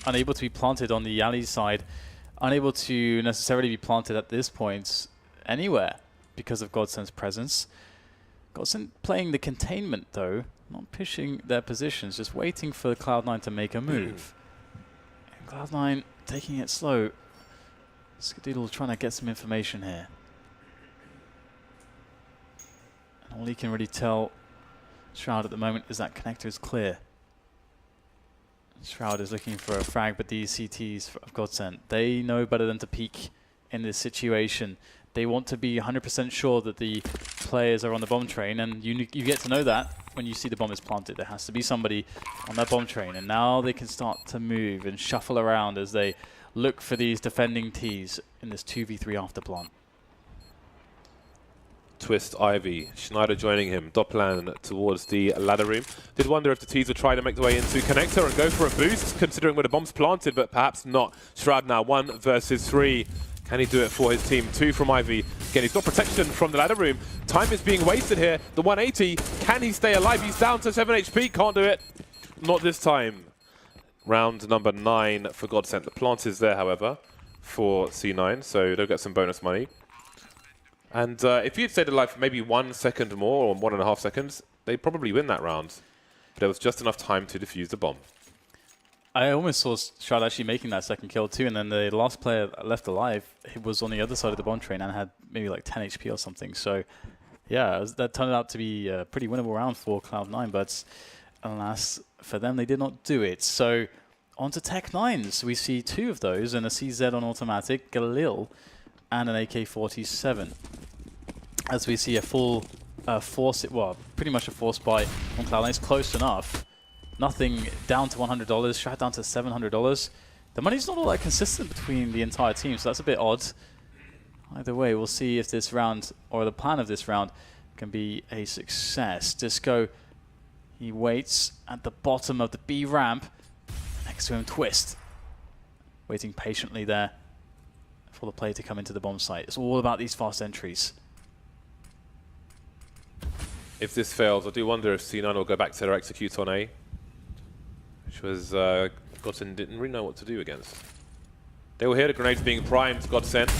unable to be planted on the alley side, unable to necessarily be planted at this point anywhere because of Godsent's presence. Godsent playing the containment though, not pushing their positions, just waiting for Cloud9 to make a move. And Cloud9 taking it slow. Skididal trying to get some information here. And all he can really tell Shroud at the moment is that connector is clear. Shroud is looking for a frag, but these CTs of Godsent, they know better than to peek in this situation. They want to be 100% sure that the players are on the bomb train, and you get to know that when you see the bomb is planted. There has to be somebody on that bomb train, and now they can start to move and shuffle around as they look for these defending Ts in this 2v3 after plant. Twist, Ivy, Schneider joining him, Dopplan towards the ladder room. Did wonder if the Ts would try to make their way into connector and go for a boost, considering where the bomb's planted, but perhaps not. Shroud now 1 versus 3. Can he do it for his team? 2 from Ivy. Again, he's got protection from the ladder room. Time is being wasted here. The 180, can he stay alive? He's down to 7 HP, can't do it. Not this time. Round number 9 for Godsent. The plant is there, however, for C9, so they'll get some bonus money. And if he had stayed alive for maybe 1 second more, or 1.5 seconds, they'd probably win that round. But there was just enough time to defuse the bomb. I almost saw Shroud actually making that second kill too, and then the last player left alive, he was on the other side of the bomb train and had maybe like 10 HP or something. So yeah, that turned out to be a pretty winnable round for Cloud9, but alas for them, they did not do it. So on to Tech9s. We see 2 of those, and a CZ on automatic, Galil, and an AK-47. As we see a full pretty much a force buy on Cloud9. It's close enough. Nothing down to $100, Shroud down to $700. The money's not all that consistent between the entire team, so that's a bit odd. Either way, we'll see if this round, or the plan of this round, can be a success. Disco, he waits at the bottom of the B ramp. Next to him, Twist. Waiting patiently there for the player to come into the bomb site. It's all about these fast entries. If this fails, I do wonder if C9 will go back to their execute on A, which was Godsent didn't really know what to do against. They will hear the grenades being primed, Godsent.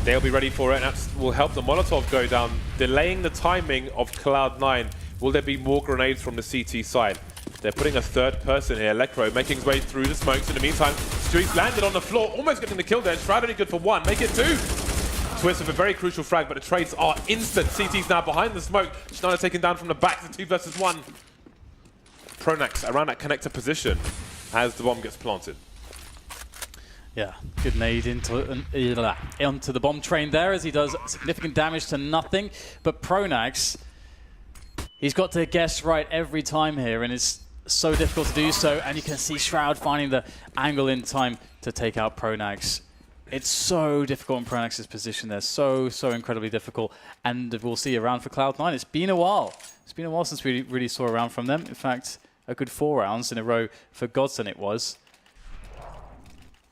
They'll be ready for it, and that will help the Molotov go down, delaying the timing of Cloud9. Will there be more grenades from the CT side? They're putting a third person here, Electro, making his way through the smokes. In the meantime, Stewie's landed on the floor, almost getting the kill there. Shroud only good for 1, make it 2. Twist with a very crucial frag, but the trades are instant. CT's now behind the smoke. Schneider taken down from the back to 2 versus 1. Pronax around that connector position as the bomb gets planted. Yeah, good nade onto the bomb train there as he does significant damage to nothing. But Pronax, he's got to guess right every time here, and it's so difficult to do so. And you can see Shroud finding the angle in time to take out Pronax. It's so difficult in Pronax's position there, so incredibly difficult. And we'll see a round for Cloud9. It's been a while. It's been a while since we really saw a round from them. In fact, a good 4 rounds in a row for Godsent it was.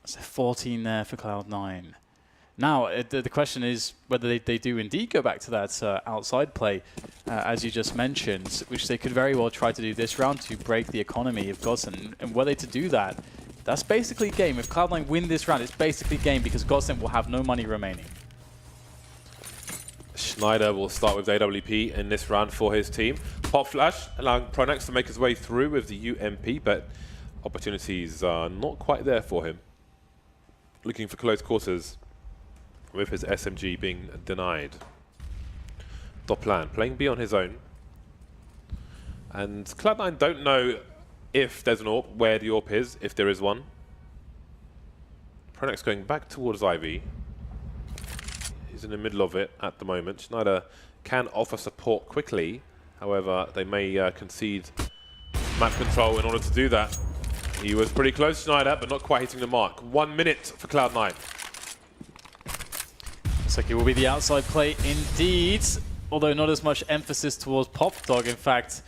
So 14 there for Cloud9. Now, the question is whether they do indeed go back to that outside play, as you just mentioned, which they could very well try to do this round to break the economy of Godsent. And were they to do that, that's basically game. If Cloud9 win this round, it's basically game because Godsent will have no money remaining. Schneider will start with AWP in this round for his team. Pop flash, allowing Pronax to make his way through with the UMP, but opportunities are not quite there for him. Looking for close quarters with his SMG being denied. Dopplan playing B on his own. And Cloud9 don't know if there's an AWP, where the AWP is, if there is one. Pronax going back towards Ivy. He's in the middle of it at the moment. Schneider can offer support quickly. However, they may concede map control in order to do that. He was pretty close, Schneider, but not quite hitting the mark. 1 minute for Cloud9. Looks like it will be the outside play indeed, although not as much emphasis towards Pop Dog. In fact,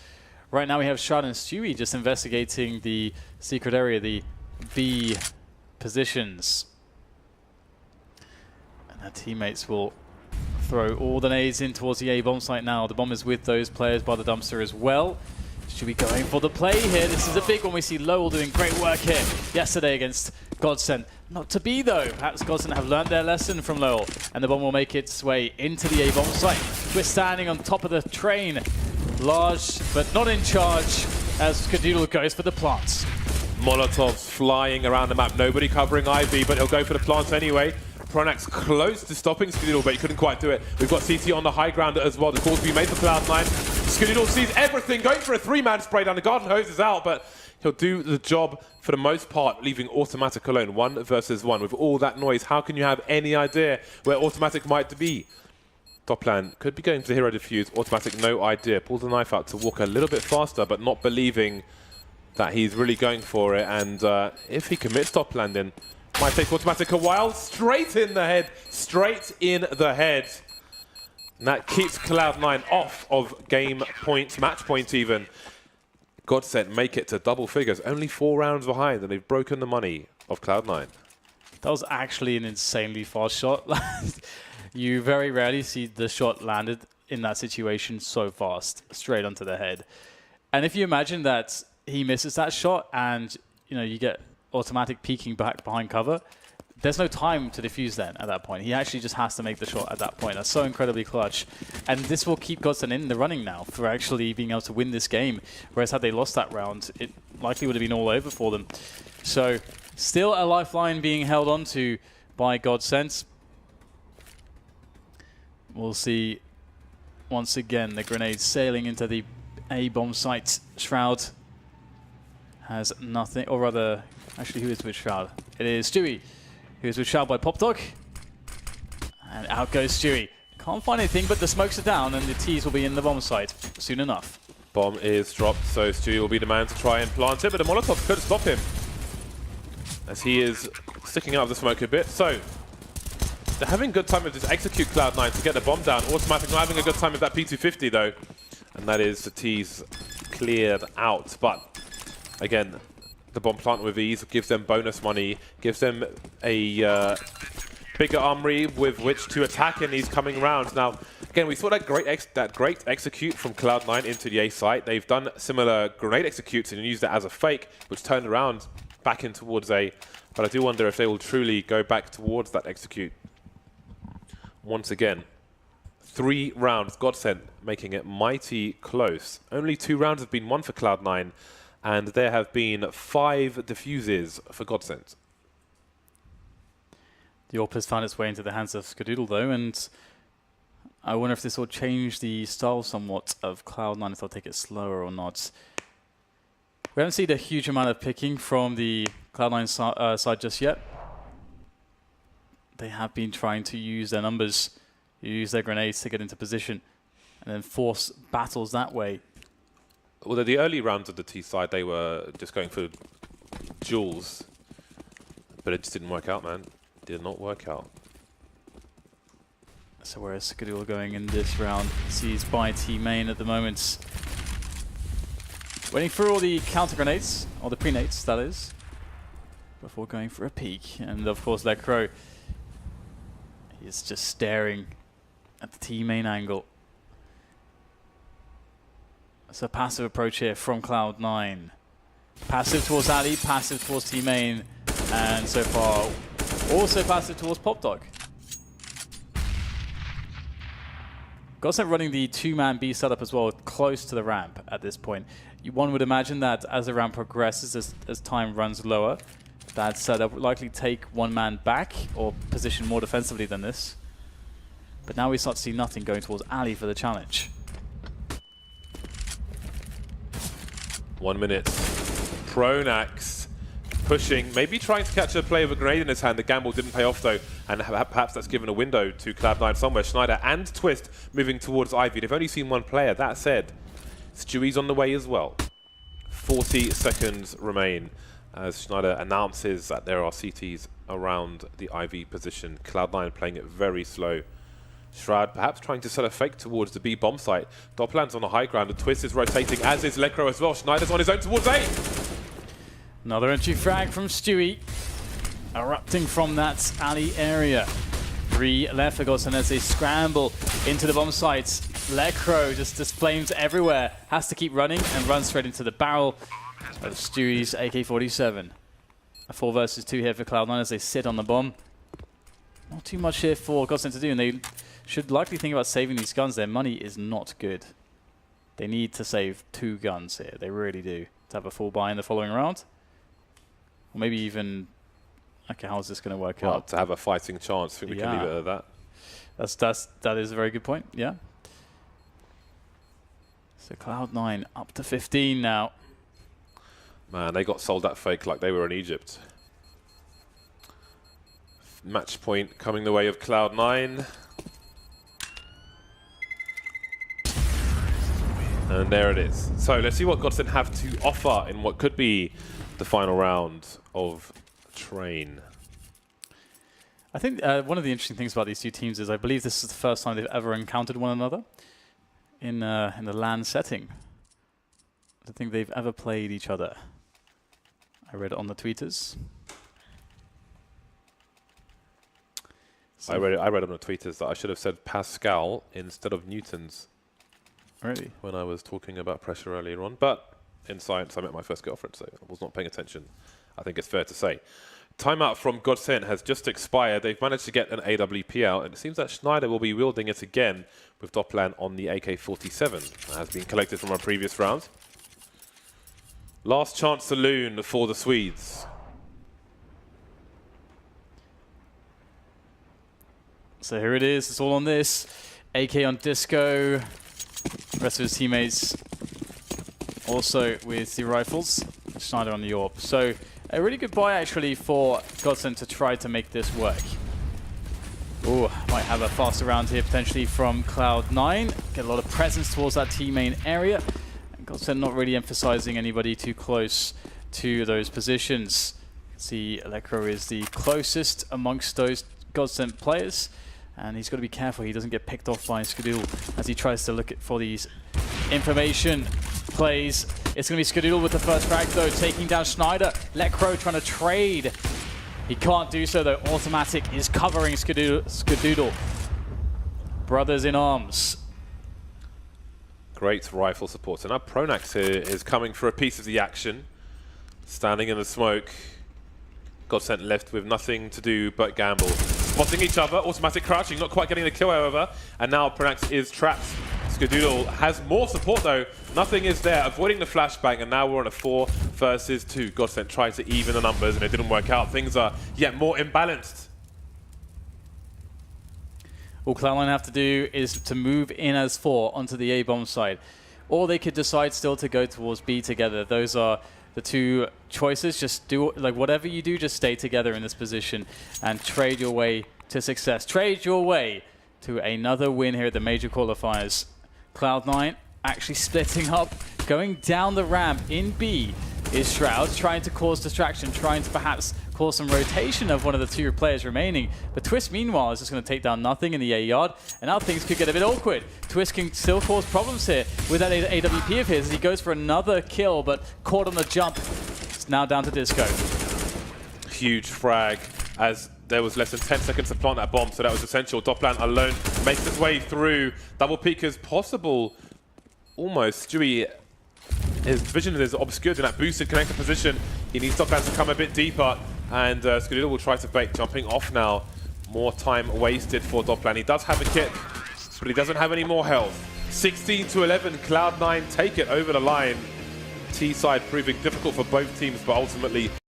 right now we have Shroud and Stewie just investigating the secret area, the B positions. And their teammates will throw all the nades in towards the A bomb site now. The bomb is with those players by the dumpster as well. Should be going for the play here. This is a big one. We see Lowell doing great work here yesterday against Godsent. Not to be though. Perhaps Godsent have learned their lesson from Lowell, and the bomb will make its way into the A bomb site. We're standing on top of the train. Large, but not in charge, as Kadoodle goes for the plants. Molotovs flying around the map. Nobody covering Ivy, but he'll go for the plants anyway. Pronax close to stopping Skadoodle, but he couldn't quite do it. We've got CT on the high ground as well. The call's being made for Cloud9. Skadoodle sees everything, going for a 3-man spray down. The garden hose is out, but he'll do the job for the most part, leaving Automatic alone. 1 versus 1. With all that noise, how can you have any idea where Automatic might be? Toplan could be going for the hero defuse. Automatic, no idea. Pulls the knife out to walk a little bit faster, but not believing that he's really going for it. And if he commits Toplan, then might take Automatic a while. Straight in the head. Straight in the head. And that keeps Cloud9 off of game point, match point even. Godsent make it to double figures. Only 4 rounds behind, and they've broken the money of Cloud9. That was actually an insanely fast shot. You very rarely see the shot landed in that situation so fast, straight onto the head. And if you imagine that he misses that shot and you get Automatic peeking back behind cover, there's no time to defuse then at that point. He actually just has to make the shot at that point. That's so incredibly clutch. And this will keep Godsent in the running now for actually being able to win this game. Whereas had they lost that round, it likely would have been all over for them. So still a lifeline being held on to by Godsent. We'll see once again the grenade sailing into the A-bomb site. Shroud has nothing, or rather, actually who is with Shroud? It is Stewie, who is with Shroud by PopDog. And out goes Stewie. Can't find anything, but the smokes are down and the T's will be in the bomb site soon enough. Bomb is dropped, so Stewie will be the man to try and plant it, but the Molotov could stop him, as he is sticking out of the smoke a bit. So they're having a good time with just execute Cloud9 to get the bomb down. Automatic not having a good time with that P250 though. And that is the T's cleared out. But again, the bomb plant with ease gives them bonus money, gives them a bigger armory with which to attack in these coming rounds. Now, again, we saw that great execute from Cloud9 into the A site. They've done similar grenade executes and used that as a fake, which turned around back in towards A. But I do wonder if they will truly go back towards that execute. Once again, 3 rounds, Godsent making it mighty close. Only 2 rounds have been won for Cloud9, and there have been 5 defuses for Godsent. The AWP has found its way into the hands of Skadoodle though, and I wonder if this will change the style somewhat of Cloud9, if they'll take it slower or not. We haven't seen a huge amount of picking from the Cloud9 side just yet. They have been trying to use their numbers, use their grenades to get into position, and then force battles that way. Although the early rounds of the T side, they were just going for duels, but it just didn't work out, man. Did not work out. So whereas Skadoodle going in this round, seized by T-Main at the moment. Waiting for all the counter grenades, or the pre-nades, that is, before going for a peek. And of course, Lecro is just staring at the T-Main angle. It's a passive approach here from Cloud9. Passive towards Ali, passive towards T-Main, and so far also passive towards PopDog. Godsent running the 2-man B setup as well, close to the ramp at this point. One would imagine that as the ramp progresses, as time runs lower, that setup would likely take 1 man back or position more defensively than this. But now we start to see nothing going towards Ali for the challenge. 1 minute. Pronax pushing, maybe trying to catch a play of a grenade in his hand. The gamble didn't pay off though, and perhaps that's given a window to Cloud9 somewhere. Schneider and Twist moving towards Ivy. They've only seen 1 player. That said, Stewie's on the way as well. 40 seconds remain as Schneider announces that there are CTs around the Ivy position. Cloud9 playing it very slow. Shroud perhaps trying to set a fake towards the B bomb site. Doppelman's on the high ground. The Twist is rotating, as is Lecro as well. Schneider's on his own towards A. Another entry frag from Stewie, erupting from that alley area. 3 left for Godsent as they scramble into the bomb sites. Lecro just flames everywhere. Has to keep running and run straight into the barrel of Stewie's AK-47. A 4 versus 2 here for Cloud9 as they sit on the bomb. Not too much here for Godsent to do, and they should likely think about saving these guns. Their money is not good. They need to save 2 guns here. They really do. To have a full buy in the following round. Or maybe even... Okay, how's this going to work out? To have a fighting chance. I think we can leave it at that. That is a very good point, yeah. So Cloud9 up to 15 now. Man, they got sold that fake like they were in Egypt. Match point coming the way of Cloud9. And there it is. So let's see what Godsent have to offer in what could be the final round of Train. I think one of the interesting things about these two teams is I believe this is the first time they've ever encountered one another in the LAN setting. I don't think they've ever played each other. I read it on the tweeters. So I read on the tweeters that I should have said Pascal instead of Newtons. Really? When I was talking about pressure earlier on. But in science, I met my first girlfriend, so I was not paying attention. I think it's fair to say. Timeout from Godsent has just expired. They've managed to get an AWP out, and it seems that Schneider will be wielding it again with Dopplan on the AK-47. That has been collected from our previous round. Last chance saloon for the Swedes. So here it is. It's all on this. AK on Disco. The rest of his teammates also with the rifles. Schneider on the AWP. So a really good buy actually for Godsent to try to make this work. Oh, might have a faster round here potentially from Cloud9. Get a lot of presence towards that T main area. And Godsent not really emphasizing anybody too close to those positions. See, Electro is the closest amongst those Godsent players. And he's got to be careful he doesn't get picked off by Skadoodle as he tries to look for these information plays. It's going to be Skadoodle with the first frag though, taking down Schneider. Electro trying to trade. He can't do so though. Automatic is covering Skadoodle. Brothers in arms. Great rifle support. So now Pronax here is coming for a piece of the action. Standing in the smoke. Godsent left with nothing to do but gamble. Spotting each other, automatic crouching, not quite getting the kill however. And now Pronax is trapped. Skadoodle has more support though. Nothing is there, avoiding the flashbang, and now we're on a 4 versus 2. Godsent tried to even the numbers and it didn't work out. Things are yet more imbalanced. All Cloud9 have to do is to move in as 4 onto the A-bomb side. Or they could decide still to go towards B together. Those are the two choices. Just do, like, whatever you do, just stay together in this position and trade your way to success. Trade your way to another win here at the major qualifiers. Cloud9 actually splitting up, going down the ramp in B is Shroud, trying to cause distraction, trying to perhaps cause some rotation of one of the two players remaining. But Twist, meanwhile, is just going to take down nothing in the A yard, and now things could get a bit awkward. Twist can still cause problems here with that AWP of his as he goes for another kill, but caught on the jump. It's now down to Disco. Huge frag as there was less than 10 seconds to plant that bomb, so that was essential. Dopplan alone makes its way through. Double peek is possible. Almost. Stewie, his vision is obscured in that boosted connector position. He needs Dopplan to come a bit deeper, and Skadoodle will try to bait, jumping off now. More time wasted for Dopplan. He does have a kit, but he doesn't have any more health. 16-11, Cloud9 take it over the line. T-side proving difficult for both teams, but ultimately